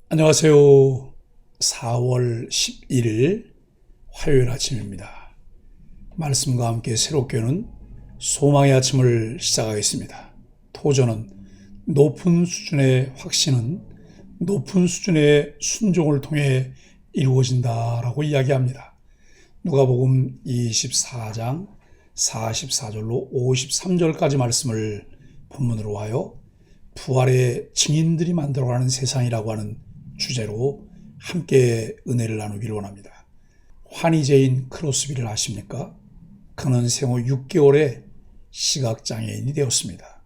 안녕하세요. 4월 11일 화요일 아침입니다. 말씀과 함께 새롭게 여는 소망의 아침을 시작하겠습니다. 토저는 높은 수준의 확신은 높은 수준의 순종을 통해 이루어진다라고 이야기합니다. 누가복음 24장 44절로 53절까지 말씀을 본문으로 하여 부활의 증인들이 만들어가는 세상이라고 하는 주제로 함께 은혜를 나누기를 원합니다. 환희제인 크로스비를 아십니까? 그는 생후 6개월에 시각장애인이 되었습니다.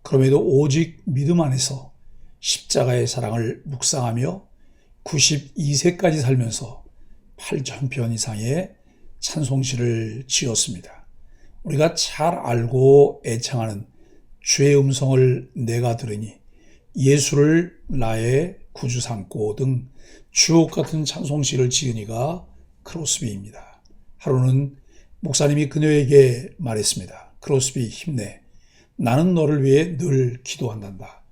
그럼에도 오직 믿음 안에서 십자가의 사랑을 묵상하며 92세까지 살면서 8,000편 이상의 찬송시를 지었습니다. 우리가 잘 알고 애창하는 주의 음성을 내가 들으니 예수를 나의 구주 삼고 등 주옥 같은 찬송시를 지으니가 크로스비입니다. 하루는 목사님이 그녀에게 말했습니다. 크로스비 힘내. 나는 너를 위해 늘 기도한단다.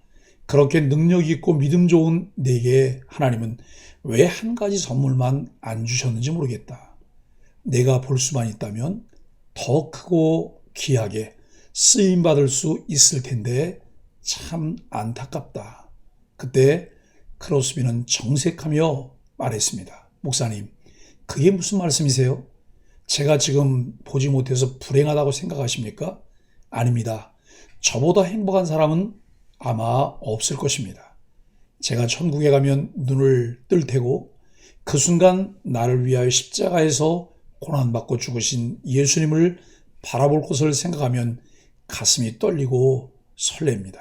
그렇게 능력 있고 믿음 좋은 내게 하나님은 왜 한 가지 선물만 안 주셨는지 모르겠다. 내가 볼 수만 있다면 더 크고 귀하게 쓰임받을 수 있을 텐데 참 안타깝다. 그때 크로스비는 정색하며 말했습니다. 목사님, 그게 무슨 말씀이세요? 제가 지금 보지 못해서 불행하다고 생각하십니까? 아닙니다. 저보다 행복한 사람은 아마 없을 것입니다. 제가 천국에 가면 눈을 뜰 테고 그 순간 나를 위하여 십자가에서 고난받고 죽으신 예수님을 바라볼 것을 생각하면 가슴이 떨리고 설렙니다.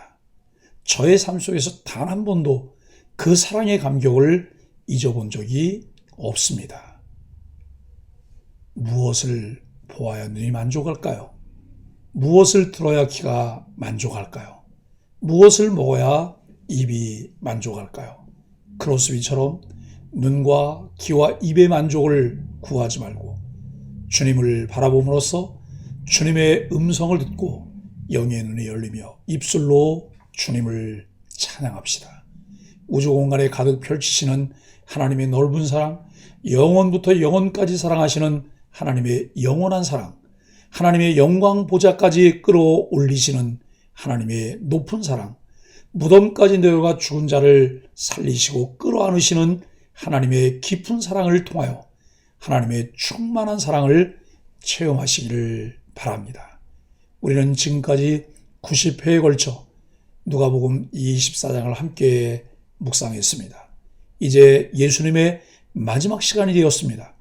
저의 삶 속에서 단 한 번도 그 사랑의 감격을 잊어본 적이 없습니다. 무엇을 보아야 눈이 만족할까요? 무엇을 들어야 귀가 만족할까요? 무엇을 먹어야 입이 만족할까요? 크로스비처럼 눈과 귀와 입의 만족을 구하지 말고 주님을 바라봄으로써 주님의 음성을 듣고 영의 눈이 열리며 입술로 주님을 찬양합시다. 우주 공간에 가득 펼치시는 하나님의 넓은 사랑, 영원부터 영원까지 사랑하시는 하나님의 영원한 사랑, 하나님의 영광 보좌까지 끌어올리시는 하나님의 높은 사랑, 무덤까지 내려가 죽은 자를 살리시고 끌어안으시는 하나님의 깊은 사랑을 통하여 하나님의 충만한 사랑을 체험하시기를 바랍니다. 우리는 지금까지 90회에 걸쳐 누가복음 24장을 함께 묵상했습니다. 이제 예수님의 마지막 시간이 되었습니다.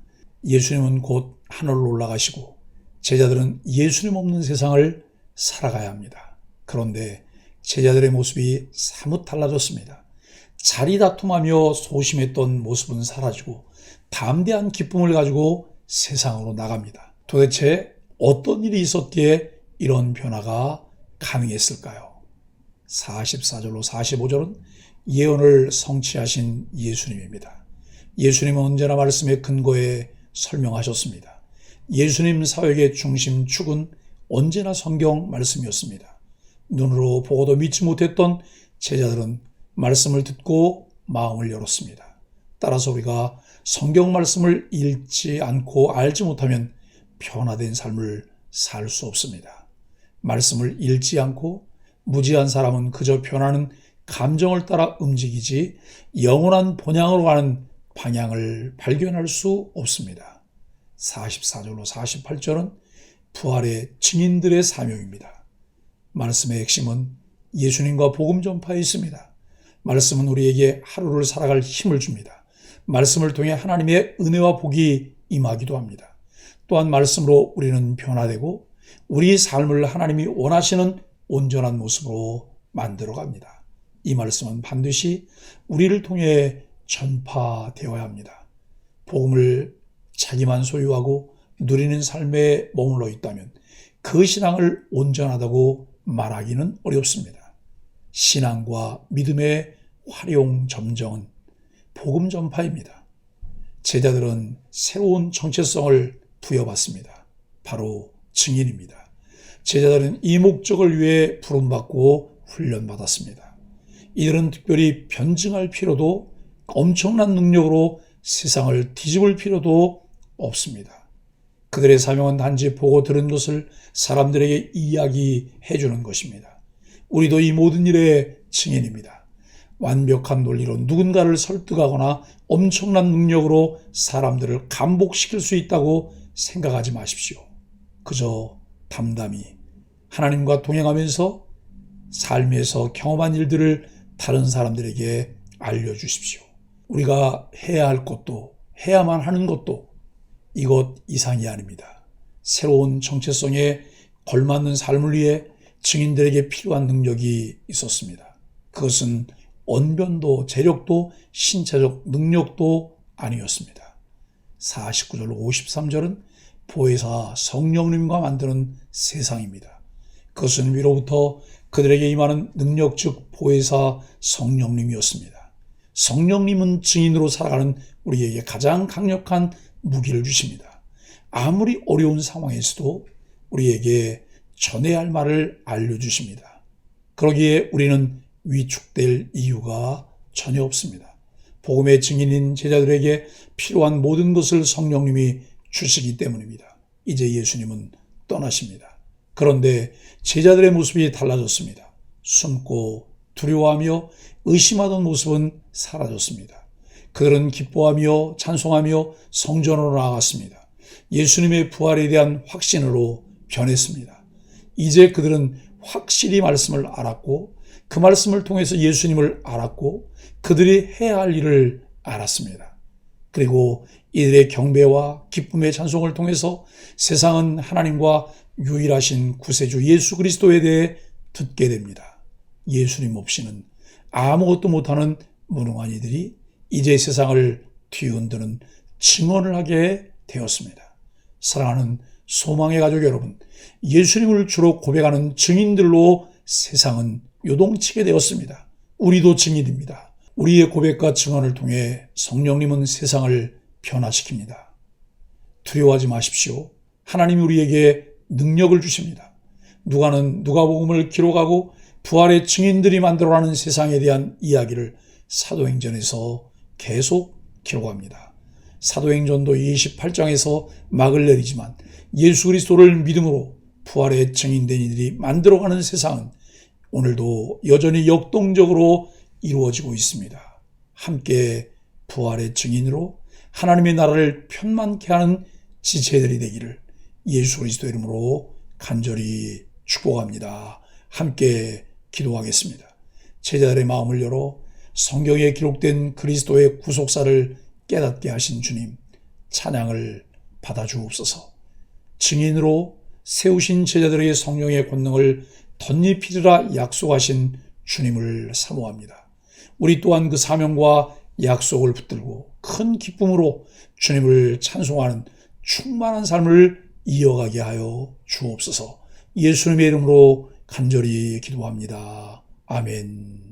예수님은 곧 하늘로 올라가시고 제자들은 예수님 없는 세상을 살아가야 합니다. 그런데 제자들의 모습이 사뭇 달라졌습니다. 자리 다툼하며 소심했던 모습은 사라지고 담대한 기쁨을 가지고 세상으로 나갑니다. 도대체 어떤 일이 있었기에 이런 변화가 가능했을까요? 44절로 45절은 예언을 성취하신 예수님입니다. 예수님은 언제나 말씀의 근거에 설명하셨습니다. 예수님 사역의 중심 축은 언제나 성경 말씀이었습니다. 눈으로 보고도 믿지 못했던 제자들은 말씀을 듣고 마음을 열었습니다. 따라서 우리가 성경 말씀을 읽지 않고 알지 못하면 변화된 삶을 살 수 없습니다. 말씀을 읽지 않고 무지한 사람은 그저 변하는 감정을 따라 움직이지 영원한 본향으로 가는 방향을 발견할 수 없습니다. 44절로 48절은 부활의 증인들의 사명입니다. 말씀의 핵심은 예수님과 복음 전파에 있습니다. 말씀은 우리에게 하루를 살아갈 힘을 줍니다. 말씀을 통해 하나님의 은혜와 복이 임하기도 합니다. 또한 말씀으로 우리는 변화되고 우리 삶을 하나님이 원하시는 온전한 모습으로 만들어갑니다. 이 말씀은 반드시 우리를 통해 전파되어야 합니다. 복음을 자기만 소유하고 누리는 삶에 머물러 있다면 그 신앙을 온전하다고 말하기는 어렵습니다. 신앙과 믿음의 활용 점정은 복음 전파입니다. 제자들은 새로운 정체성을 부여받습니다. 바로 증인입니다. 제자들은 이 목적을 위해 부름받고 훈련받았습니다. 이들은 특별히 변증할 필요도 엄청난 능력으로 세상을 뒤집을 필요도 없습니다. 그들의 사명은 단지 보고 들은 것을 사람들에게 이야기해 주는 것입니다. 우리도 이 모든 일의 증인입니다. 완벽한 논리로 누군가를 설득하거나 엄청난 능력으로 사람들을 감복시킬 수 있다고 생각하지 마십시오. 그저 담담히 하나님과 동행하면서 삶에서 경험한 일들을 다른 사람들에게 알려주십시오. 우리가 해야 할 것도 해야만 하는 것도 이것 이상이 아닙니다. 새로운 정체성에 걸맞는 삶을 위해 증인들에게 필요한 능력이 있었습니다. 그것은 언변도 재력도 신체적 능력도 아니었습니다. 49절 53절은 보혜사 성령님과 만드는 세상입니다. 그것은 위로부터 그들에게 임하는 능력 즉 보혜사 성령님이었습니다. 성령님은 증인으로 살아가는 우리에게 가장 강력한 무기를 주십니다. 아무리 어려운 상황에서도 우리에게 전해야 할 말을 알려주십니다. 그러기에 우리는 위축될 이유가 전혀 없습니다. 복음의 증인인 제자들에게 필요한 모든 것을 성령님이 주시기 때문입니다. 이제 예수님은 떠나십니다. 그런데 제자들의 모습이 달라졌습니다. 숨고 두려워하며 의심하던 모습은 사라졌습니다. 그들은 기뻐하며 찬송하며 성전으로 나아갔습니다. 예수님의 부활에 대한 확신으로 변했습니다. 이제 그들은 확실히 말씀을 알았고 그 말씀을 통해서 예수님을 알았고 그들이 해야 할 일을 알았습니다. 그리고 이들의 경배와 기쁨의 찬송을 통해서 세상은 하나님과 유일하신 구세주 예수 그리스도에 대해 듣게 됩니다. 예수님 없이는 아무것도 못하는 무능한 이들이 이제 세상을 뒤흔드는 증언을 하게 되었습니다. 사랑하는 소망의 가족 여러분, 예수님을 주로 고백하는 증인들로 세상은 요동치게 되었습니다. 우리도 증인입니다. 우리의 고백과 증언을 통해 성령님은 세상을 변화시킵니다. 두려워하지 마십시오. 하나님이 우리에게 능력을 주십니다. 누가는 누가복음을 기록하고 부활의 증인들이 만들어가는 세상에 대한 이야기를 사도행전에서 계속 기록합니다. 사도행전도 28장에서 막을 내리지만 예수 그리스도를 믿음으로 부활의 증인된 이들이 만들어가는 세상은 오늘도 여전히 역동적으로 이루어지고 있습니다. 함께 부활의 증인으로 하나님의 나라를 편만케 하는 지체들이 되기를 예수 그리스도 이름으로 간절히 축복합니다. 함께 기도하겠습니다. 제자들의 마음을 열어 성경에 기록된 그리스도의 구속사를 깨닫게 하신 주님, 찬양을 받아주옵소서. 증인으로 세우신 제자들에게 성령의 권능을 덧입히리라 약속하신 주님을 사모합니다. 우리 또한 그 사명과 약속을 붙들고 큰 기쁨으로 주님을 찬송하는 충만한 삶을 이어가게 하여 주옵소서. 예수님의 이름으로 간절히 기도합니다. 아멘.